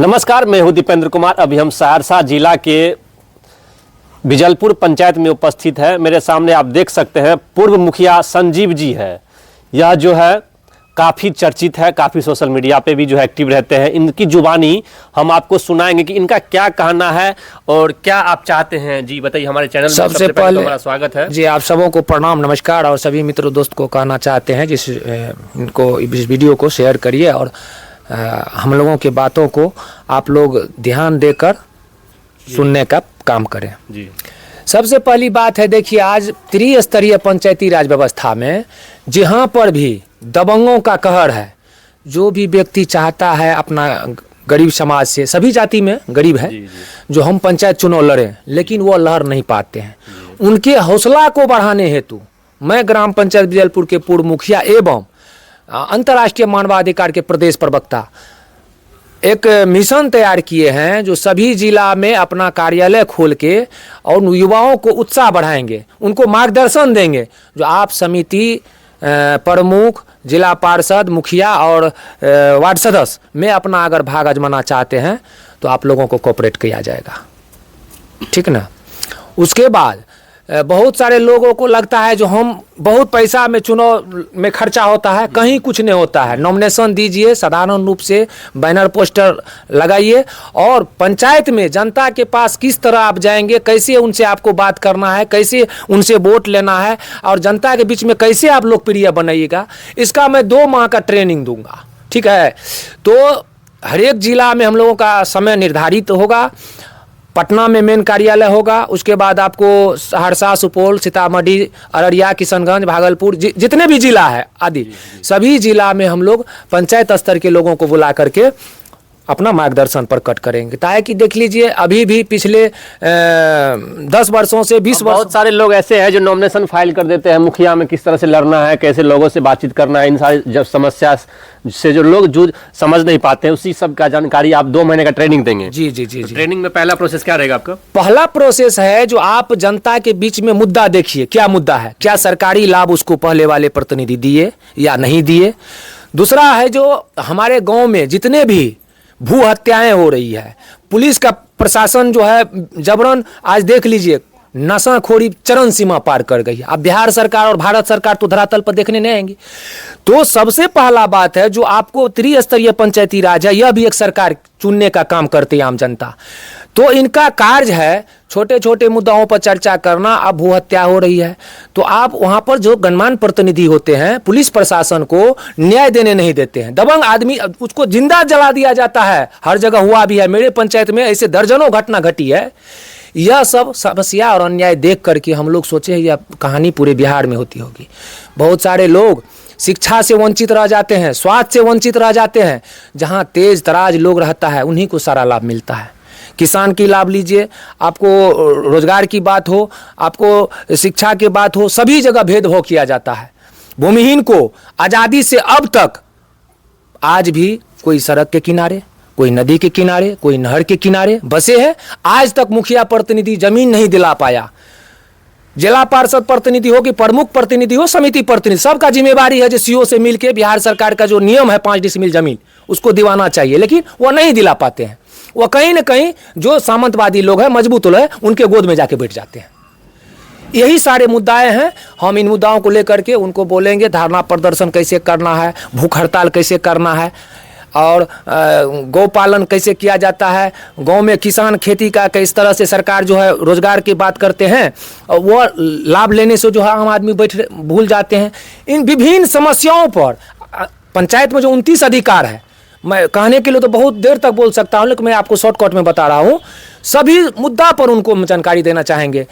नमस्कार, मैं हूं दीपेंद्र कुमार। अभी हम सहरसा जिला के बिजलपुर पंचायत में उपस्थित है। मेरे सामने आप देख सकते हैं पूर्व मुखिया संजीव जी है। यह जो है काफ़ी चर्चित है, काफ़ी सोशल मीडिया पे भी जो है एक्टिव रहते हैं। इनकी जुबानी हम आपको सुनाएंगे कि इनका क्या कहना है और क्या आप चाहते हैं। जी बताइए, हमारे चैनल में सबसे पहले तो हमारा स्वागत है। जी, आप सबों को प्रणाम, नमस्कार। और सभी मित्र दोस्त को कहना चाहते हैं जिस इनको इस वीडियो को शेयर करिए और हम लोगों की बातों को आप लोग ध्यान देकर सुनने का काम करें। जी, सबसे पहली बात है, देखिए आज त्रिस्तरीय पंचायती राज व्यवस्था में जहाँ पर भी दबंगों का कहर है, जो भी व्यक्ति चाहता है अपना गरीब समाज से, सभी जाति में गरीब है, जो हम पंचायत चुनाव लड़ें लेकिन वो लड़ नहीं पाते हैं, उनके हौसला को बढ़ाने हेतु मैं ग्राम पंचायत बिजलपुर के पूर्व मुखिया एवं अंतर्राष्ट्रीय मानवाधिकार के प्रदेश प्रवक्ता एक मिशन तैयार किए हैं, जो सभी जिला में अपना कार्यालय खोल के और युवाओं को उत्साह बढ़ाएंगे, उनको मार्गदर्शन देंगे। जो आप समिति प्रमुख, जिला पार्षद, मुखिया और वार्ड सदस्य में अपना अगर भाग आजमाना चाहते हैं तो आप लोगों को कोऑपरेट किया जाएगा, ठीक ना। उसके बाद बहुत सारे लोगों को लगता है जो हम बहुत पैसा में चुनाव में खर्चा होता है, कहीं कुछ नहीं होता है। नॉमिनेशन दीजिए, साधारण रूप से बैनर पोस्टर लगाइए और पंचायत में जनता के पास किस तरह आप जाएंगे, कैसे उनसे आपको बात करना है, कैसे उनसे वोट लेना है और जनता के बीच में कैसे आप लोकप्रिय बनाइएगा, इसका मैं 2 माह का ट्रेनिंग दूंगा, ठीक है। तो हर एक जिला में हम लोगों का समय निर्धारित होगा। पटना में मेन कार्यालय होगा, उसके बाद आपको सहरसा, सुपौल, सीतामढ़ी, अररिया, किशनगंज, भागलपुर, जितने भी जिला है आदि सभी जिला में हम लोग पंचायत स्तर के लोगों को बुला करके अपना मार्गदर्शन प्रकट करेंगे। ताकि देख लीजिए, अभी भी पिछले 10 वर्षों से 20 वर्ष बहुत सारे लोग ऐसे हैं जो नॉमिनेशन फाइल कर देते हैं, मुखिया में किस तरह से लड़ना है, कैसे लोगों से बातचीत करना है, इन सारी जब समस्या से जो लोग जूझ समझ नहीं पाते हैं, उसी सब का जानकारी आप 2 महीने का ट्रेनिंग देंगे। जी जी जी, तो ट्रेनिंग में पहला प्रोसेस क्या रहेगा आपका? पहला प्रोसेस है जो आप जनता के बीच में मुद्दा देखिए, क्या मुद्दा है, क्या सरकारी लाभ उसको पहले वाले प्रतिनिधि दिए या नहीं दिए। दूसरा है जो हमारे गाँव में जितने भी भू हत्याएं हो रही है, पुलिस का प्रशासन जो है जबरन, आज देख लीजिए नशाखोरी चरम सीमा पार कर गई है। अब बिहार सरकार और भारत सरकार तो धरातल पर देखने नहीं आएंगी। तो सबसे पहला बात है जो आपको त्रिस्तरीय पंचायती राज है, यह भी एक सरकार चुनने का काम करती है आम जनता। तो इनका कार्य है छोटे छोटे मुद्दाओं पर चर्चा करना। अब भू हत्या हो रही है तो आप वहां पर जो गणमान्य प्रतिनिधि होते हैं, पुलिस प्रशासन को न्याय देने नहीं देते हैं। दबंग आदमी, उसको जिंदा जला दिया जाता है, हर जगह हुआ भी है। मेरे पंचायत में ऐसे दर्जनों घटना घटी है। यह सब समस्या और अन्याय देख करके हम लोग सोचे यह कहानी पूरे बिहार में होती होगी। बहुत सारे लोग शिक्षा से वंचित रह जाते हैं, स्वास्थ्य से वंचित रह जाते हैं। जहां तेज तराज लोग रहता है उन्हीं को सारा लाभ मिलता है। किसान की लाभ लीजिए, आपको रोजगार की बात हो, आपको शिक्षा की बात हो, सभी जगह भेदभाव किया जाता है। भूमिहीन को आज़ादी से अब तक आज भी कोई सड़क के किनारे, कोई नदी के किनारे, कोई नहर के किनारे बसे हैं। आज तक मुखिया प्रतिनिधि जमीन नहीं दिला पाया। जिला पार्षद प्रतिनिधि हो कि प्रमुख प्रतिनिधि हो, समिति प्रतिनिधि, सबका जिम्मेवारी है जो सीओ से मिलकर बिहार सरकार का जो नियम है 5 डिसमिल जमीन उसको दिवाना चाहिए, लेकिन वो नहीं दिला पाते हैं। वो कहीं ना कहीं जो सामंतवादी लोग हैं, मजबूत लोग हैं, उनके गोद में जाके बैठ जाते हैं। यही सारे मुद्दाएं हैं। हम इन मुद्दाओं को लेकर के उनको बोलेंगे धरना प्रदर्शन कैसे करना है, भूख हड़ताल कैसे करना है और गौ पालन कैसे किया जाता है, गांव में किसान खेती का किस तरह से सरकार जो है रोजगार की बात करते हैं और वो लाभ लेने से जो है आम आदमी भूल जाते हैं। इन विभिन्न समस्याओं पर पंचायत में जो 29 अधिकार है, मैं कहने के लिए तो बहुत देर तक बोल सकता हूं, लेकिन मैं आपको शॉर्टकट में बता रहा हूं। सभी मुद्दा पर उनको जानकारी देना चाहेंगे।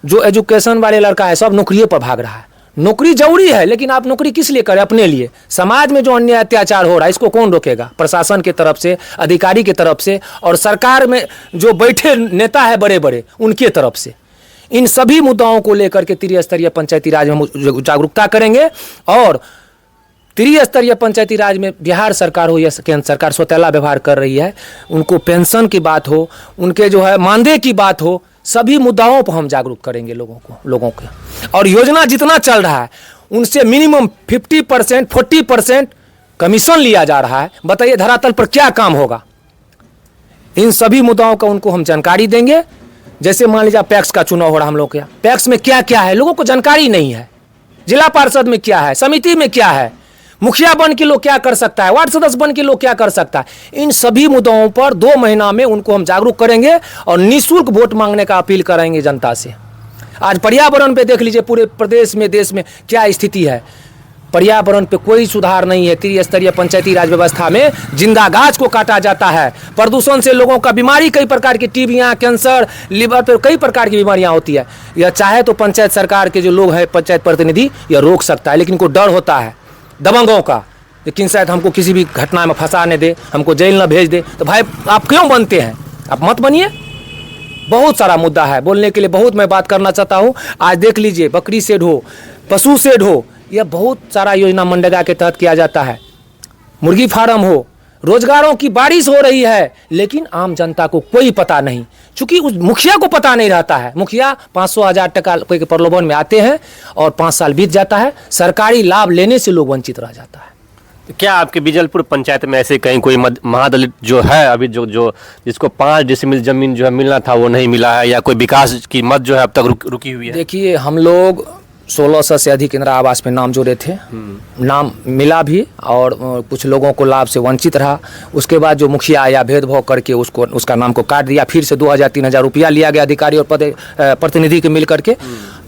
जो एजुकेशन वाले लड़का है सब नौकरियों पर भाग रहा है। नौकरी जरूरी है, लेकिन आप नौकरी किस लिए करें? अपने लिए। समाज में जो अन्याय अत्याचार हो रहा है इसको कौन रोकेगा? प्रशासन की तरफ से, अधिकारी की तरफ से और सरकार में जो बैठे नेता है बड़े बड़े उनके तरफ से। इन सभी मुद्दाओं को लेकर के त्रिस्तरीय पंचायती राज में जागरूकता करेंगे। और त्रिस्तरीय पंचायती राज में बिहार सरकार हो या केंद्र सरकार सौतेला व्यवहार कर रही है, उनको पेंशन की बात हो, उनके जो है मानदेय की बात हो, सभी मुद्दाओं पर हम जागरूक करेंगे लोगों को। और योजना जितना चल रहा है उनसे मिनिमम 50%, 40% कमीशन लिया जा रहा है। बताइए धरातल पर क्या काम होगा? इन सभी मुद्दाओं का उनको हम जानकारी देंगे। जैसे मान लीजिए पैक्स का चुनाव हो रहा हम लोग के यहाँ, पैक्स में क्या क्या है लोगों को जानकारी नहीं है, जिला पार्षद में क्या है, समिति में क्या है, मुखिया बन के लोग क्या कर सकता है, वार्ड सदस्य बन के लोग क्या कर सकता है। इन सभी मुद्दाओं पर 2 महीना में उनको हम जागरूक करेंगे और निःशुल्क वोट मांगने का अपील करेंगे जनता से। आज पर्यावरण पे देख लीजिए पूरे प्रदेश में देश में क्या स्थिति है, पर्यावरण पे कोई सुधार नहीं है। त्रिस्तरीय पंचायती राज व्यवस्था में जिंदा गाछ को काटा जाता है। प्रदूषण से लोगों का बीमारी, कई प्रकार की टीबियाँ, कैंसर, लिवर पे कई प्रकार की बीमारियां होती है। यह चाहे तो पंचायत सरकार के जो लोग हैं, पंचायत प्रतिनिधि, यह रोक सकता है, लेकिन इनको डर होता है दबंगों का, लेकिन शायद हमको किसी भी घटना में फंसा न दे, हमको जेल न भेज दे। तो भाई आप क्यों बनते हैं, आप मत बनिए। बहुत सारा मुद्दा है बोलने के लिए, बहुत मैं बात करना चाहता हूँ। आज देख लीजिए बकरी शेड हो, पशु शेड हो, यह बहुत सारा योजना मनरेगा के तहत किया जाता है। मुर्गी फार्म हो, रोजगारों की बारिश हो रही है, लेकिन आम जनता को कोई पता नहीं, चूंकि उस मुखिया को पता नहीं रहता है। मुखिया 500,000 टका कोई के प्रलोभन में आते हैं और 5 साल बीत जाता है, सरकारी लाभ लेने से लोग वंचित रह जाता है। क्या आपके बिजलपुर पंचायत में ऐसे कहीं कोई महादलित जो है अभी जो जिसको 5 डिसमिल जमीन जो है मिलना था वो नहीं मिला है, या कोई विकास की मत जो है अब तक रुकी हुई है? देखिए हम लोग 1600 से अधिक इंदिरा आवास में नाम जोड़े थे, नाम मिला भी और कुछ लोगों को लाभ से वंचित रहा। उसके बाद जो मुखिया आया भेदभाव करके उसका नाम को काट दिया, फिर से 2000-3000 रुपया लिया गया अधिकारी और प्रतिनिधि के मिल करके,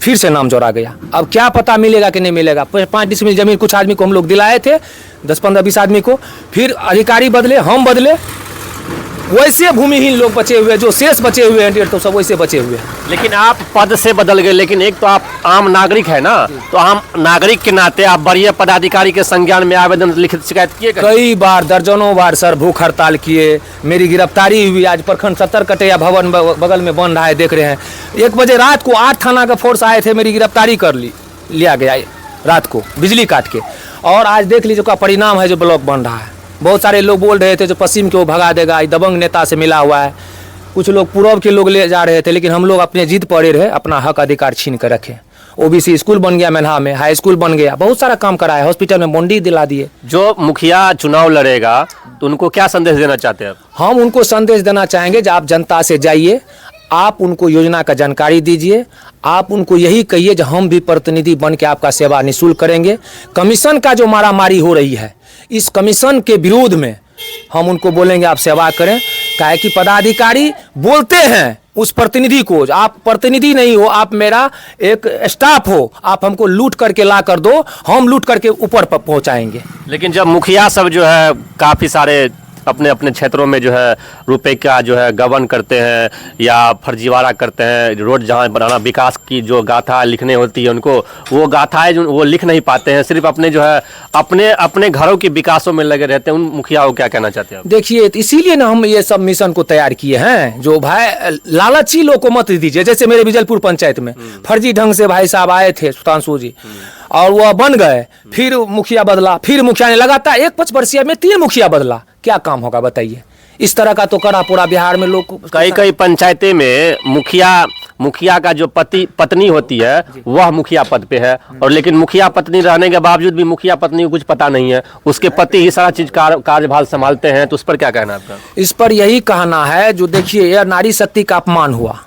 फिर से नाम जोड़ा गया। अब क्या पता मिलेगा कि नहीं मिलेगा। 5 डिसमिल जमीन कुछ आदमी को हम लोग दिलाए थे, 10-15-20 आदमी को, फिर अधिकारी बदले, हम बदले, वैसे भूमिहीन लोग बचे हुए, जो शेष बचे हुए हैं तो सब वैसे बचे हुए हैं। लेकिन आप पद से बदल गए, लेकिन एक तो आप आम नागरिक है ना, तो आम नागरिक के नाते आप वरीय पदाधिकारी के संज्ञान में आवेदन लिखित शिकायत किए? कई बार, दर्जनों बार सर भूख हड़ताल किए, मेरी गिरफ्तारी हुई। आज प्रखंड 70 कटैया भवन बगल में बन रहा है, देख रहे हैं। 1 बजे रात को 8 थाना का फोर्स आए थे, मेरी गिरफ्तारी कर लिया गया रात को बिजली काट के। और आज देख लीजिए का परिणाम है जो ब्लॉक बन रहा है। बहुत सारे लोग बोल रहे थे जो पश्चिम के वो भगा देगा, दबंग नेता से मिला हुआ है। कुछ लोग पूर्व के लोग ले जा रहे थे, लेकिन हम लोग अपने जिद पड़े रहे, अपना हक अधिकार छीन कर रखे। ओबीसी स्कूल बन गया मेनहा में, हाई स्कूल बन गया, बहुत सारा काम करा है, हॉस्पिटल में बॉन्डी दिला दिए। जो मुखिया चुनाव लड़ेगा तो उनको क्या संदेश देना चाहते हैं? हम उनको संदेश देना चाहेंगे कि आप जनता से जाइए, आप उनको योजना का जानकारी दीजिए, आप उनको यही कहिए जो हम भी प्रतिनिधि बन के आपका सेवा निःशुल्क करेंगे। कमीशन का जो मारामारी हो रही है, इस कमीशन के विरोध में हम उनको बोलेंगे आप सेवा करें। काहे कि पदाधिकारी बोलते हैं उस प्रतिनिधि को, आप प्रतिनिधि नहीं हो, आप मेरा एक स्टाफ हो, आप हमको लूट करके ला कर दो, हम लूट करके ऊपर पहुंचाएंगे। लेकिन जब मुखिया सब जो है काफ़ी सारे अपने अपने क्षेत्रों में जो है रुपए का जो है गबन करते हैं या फर्जीवाड़ा करते हैं, रोड जहाँ बनाना, विकास की जो गाथा लिखने होती है उनको, वो गाथाएं जो वो लिख नहीं पाते हैं, सिर्फ अपने जो है अपने घरों के विकासों में लगे रहते हैं। उन मुखिया को क्या कहना चाहते हैं? देखिए इसीलिए ना हम ये सब मिशन को तैयार किए हैं, जो भाई लालची लोग को मत दीजिए। जैसे मेरे बिजलपुर पंचायत में फर्जी ढंग से भाई साहब आए थे, सुल्तानसू जी, और वह बन गए, फिर मुखिया बदला, फिर मुखिया ने लगातार 1 वर्षीय में 3 मुखिया बदला, क्या काम होगा बताइए। इस तरह का तो करा पूरा बिहार में लोग। कई पंचायतें में मुखिया का जो पत्नी होती है वह मुखिया पद पे है, और लेकिन मुखिया पत्नी रहने के बावजूद भी मुखिया पत्नी को कुछ पता नहीं है, उसके पति ही सारा चीज कार्यभार संभालते हैं। तो उस पर क्या कहना है आपका? इस पर यही कहना है, जो देखिए यह नारी शक्ति का अपमान हुआ।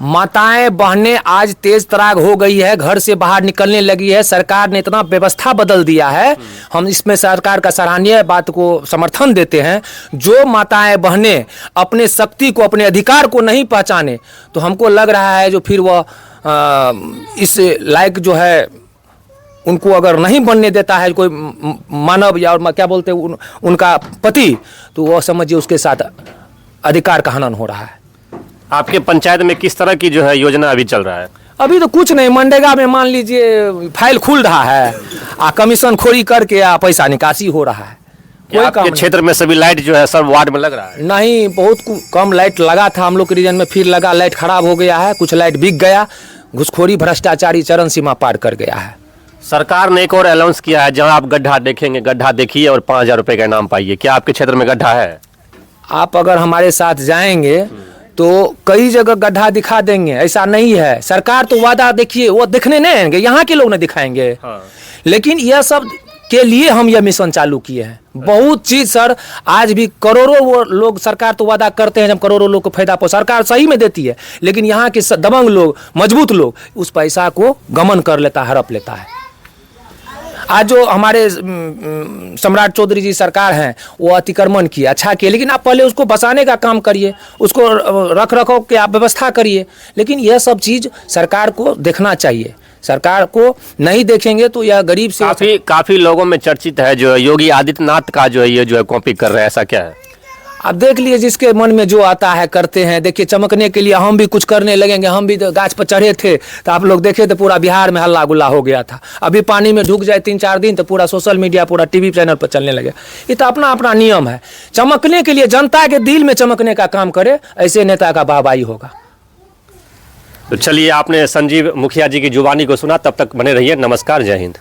माताएं बहनें आज तेज तराग हो गई है, घर से बाहर निकलने लगी है। सरकार ने इतना व्यवस्था बदल दिया है, हम इसमें सरकार का सराहनीय बात को समर्थन देते हैं। जो माताएं बहनें अपने शक्ति को, अपने अधिकार को नहीं पहचाने, तो हमको लग रहा है जो फिर वह इस लायक जो है उनको अगर नहीं बनने देता है कोई मानव या क्या बोलते हैं उनका पति, तो वह समझिए उसके साथ अधिकार का हनन हो रहा है। आपके पंचायत में किस तरह की जो है योजना अभी चल रहा है? अभी तो कुछ नहीं, मनरेगा में मान लीजिए फाइल खुल रहा है, कमीशन खोरी करके पैसा निकासी हो रहा है। कोई आपके क्षेत्र में सभी लाइट जो है सब वार्ड में लग रहा है? नहीं, बहुत कम लाइट लगा था हम लोग के रीजन में, फिर लगा, लाइट खराब हो गया है, कुछ लाइट बिक गया। घुसखोरी भ्रष्टाचारी चरम सीमा पार कर गया है। सरकार ने एक और अनाउंस किया है, जहां आप गड्ढा देखेंगे, गड्ढा देखिए और 5000 रुपए का इनाम पाइए। क्या आपके क्षेत्र में गड्ढा है? आप अगर हमारे साथ जाएंगे तो कई जगह गड्ढा दिखा देंगे, ऐसा नहीं है। सरकार तो वादा देखिए वो दिखने नहीं आएंगे, यहाँ के लोग नहीं दिखाएंगे। हाँ। लेकिन यह सब के लिए हम यह मिशन चालू किए हैं। बहुत चीज सर, आज भी करोड़ों वो लोग, सरकार तो वादा करते हैं जब करोड़ों लोग को फायदा पहुंच, सरकार सही में देती है, लेकिन यहाँ के दबंग लोग, मजबूत लोग उस पैसा को गमन कर लेता है, हड़प लेता है। आज जो हमारे सम्राट चौधरी जी सरकार हैं वो अतिक्रमण किए, अच्छा किए, लेकिन आप पहले उसको बसाने का काम करिए, उसको रख रखाव की आप व्यवस्था करिए। लेकिन यह सब चीज़ सरकार को देखना चाहिए, सरकार को नहीं देखेंगे तो यह गरीब से काफी लोगों में चर्चित है जो योगी आदित्यनाथ का जो है ये जो है कॉपी कर रहे हैं, ऐसा क्या है? अब देख लिए जिसके मन में जो आता है करते हैं। देखिए चमकने के लिए हम भी कुछ करने लगेंगे, हम भी तो गाछ पर चढ़े थे तो आप लोग देखे तो पूरा बिहार में हल्ला गुल्ला हो गया था। अभी पानी में ढुक जाए 3-4 दिन तो पूरा सोशल मीडिया, पूरा टीवी चैनल पर चलने लगे। ये तो अपना अपना नियम है, चमकने के लिए जनता के दिल में चमकने का काम करे, ऐसे नेता का वाहवाही होगा। तो चलिए, आपने संजीव मुखिया जी की जुबानी को सुना, तब तक बने रहिए। नमस्कार, जय हिंद।